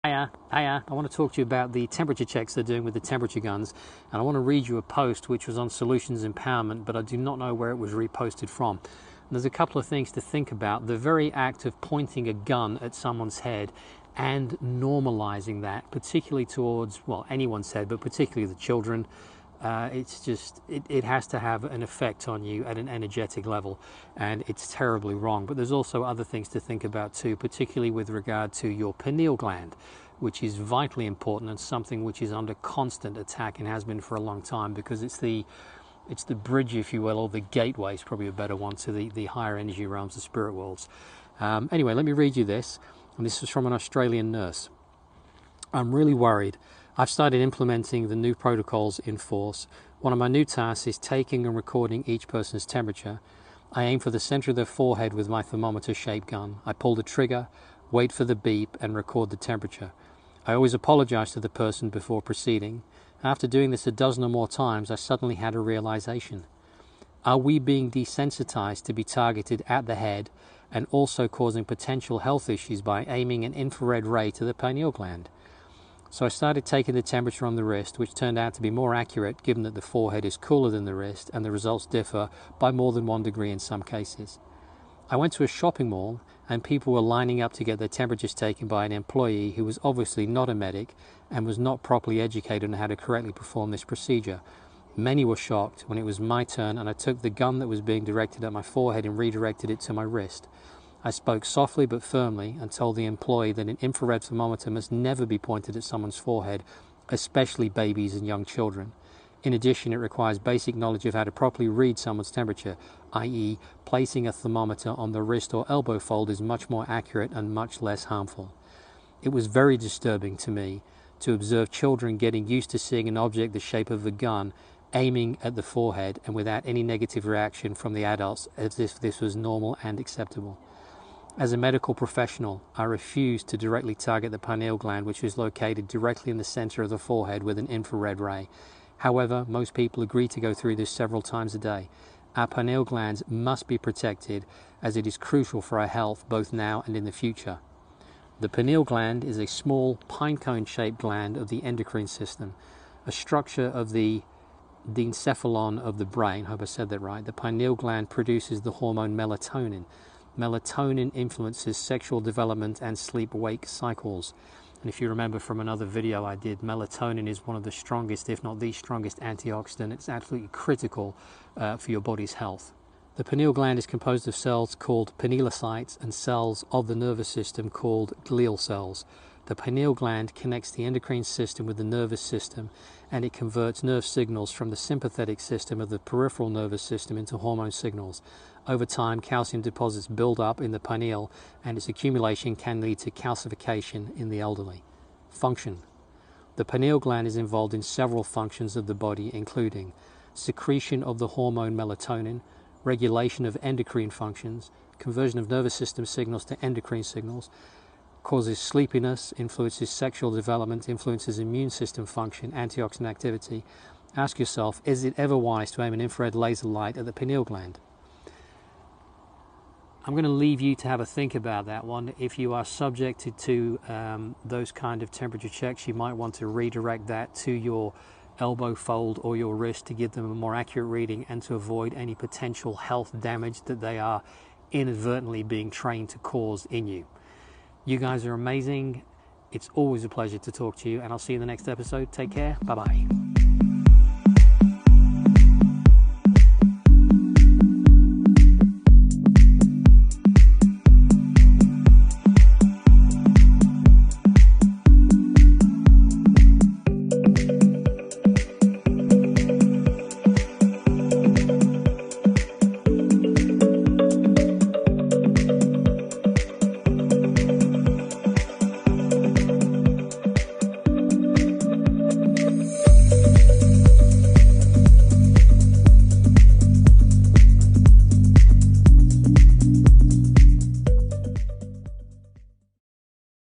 Hiya, I want to talk to you about the temperature checks they're doing with the temperature guns, and I want to read you a post which was on Solutions Empowerment, but I do not know where it was reposted from. And there's a couple of things to think about. The very act of pointing a gun at someone's head and normalizing that, particularly towards, well, anyone's head, but particularly the children, it has to have an effect on you at an energetic level, and it's terribly wrong. But there's also other things to think about too, particularly with regard to your pineal gland, which is vitally important and something which is under constant attack and has been for a long time, because it's the bridge, if you will, or the gateway is probably a better one, to the higher energy realms, the spirit worlds. Anyway, let me read you this, and this is from an Australian nurse. I'm really worried. I've started implementing the new protocols in force. One of my new tasks is taking and recording each person's temperature. I aim for the center of their forehead with my thermometer-shaped gun. I pull the trigger, wait for the beep, and record the temperature. I always apologize to the person before proceeding. After doing this a dozen or more times, I suddenly had a realization. Are we being desensitized to be targeted at the head and also causing potential health issues by aiming an infrared ray to the pineal gland? So I started taking the temperature on the wrist, which turned out to be more accurate given that the forehead is cooler than the wrist and the results differ by more than 1 degree in some cases. I went to a shopping mall and people were lining up to get their temperatures taken by an employee who was obviously not a medic and was not properly educated on how to correctly perform this procedure. Many were shocked when it was my turn and I took the gun that was being directed at my forehead and redirected it to my wrist. I spoke softly but firmly and told the employee that an infrared thermometer must never be pointed at someone's forehead, especially babies and young children. In addition, it requires basic knowledge of how to properly read someone's temperature, i.e. placing a thermometer on the wrist or elbow fold is much more accurate and much less harmful. It was very disturbing to me to observe children getting used to seeing an object the shape of a gun aiming at the forehead and without any negative reaction from the adults as if this was normal and acceptable. As a medical professional, I refused to directly target the pineal gland, which is located directly in the center of the forehead with an infrared ray. However, most people agree to go through this several times a day. Our pineal glands must be protected as it is crucial for our health both now and in the future. The pineal gland is a small pinecone-shaped gland of the endocrine system, a structure of the encephalon of the brain. I hope I said that right. The pineal gland produces the hormone melatonin. Melatonin influences sexual development and sleep-wake cycles. And if you remember from another video I did, melatonin is one of the strongest, if not the strongest, antioxidant. It's absolutely critical for your body's health. The pineal gland is composed of cells called pinealocytes and cells of the nervous system called glial cells. The pineal gland connects the endocrine system with the nervous system, and it converts nerve signals from the sympathetic system of the peripheral nervous system into hormone signals. Over time, calcium deposits build up in the pineal, and its accumulation can lead to calcification in the elderly. Function. The pineal gland is involved in several functions of the body, including secretion of the hormone melatonin, regulation of endocrine functions, conversion of nervous system signals to endocrine signals, causes sleepiness, influences sexual development, influences immune system function, antioxidant activity. Ask yourself, is it ever wise to aim an infrared laser light at the pineal gland? I'm going to leave you to have a think about that one. If you are subjected to those kind of temperature checks, you might want to redirect that to your elbow fold or your wrist to give them a more accurate reading and to avoid any potential health damage that they are inadvertently being trained to cause in you. You guys are amazing. It's always a pleasure to talk to you, and I'll see you in the next episode. Take care. Bye-bye.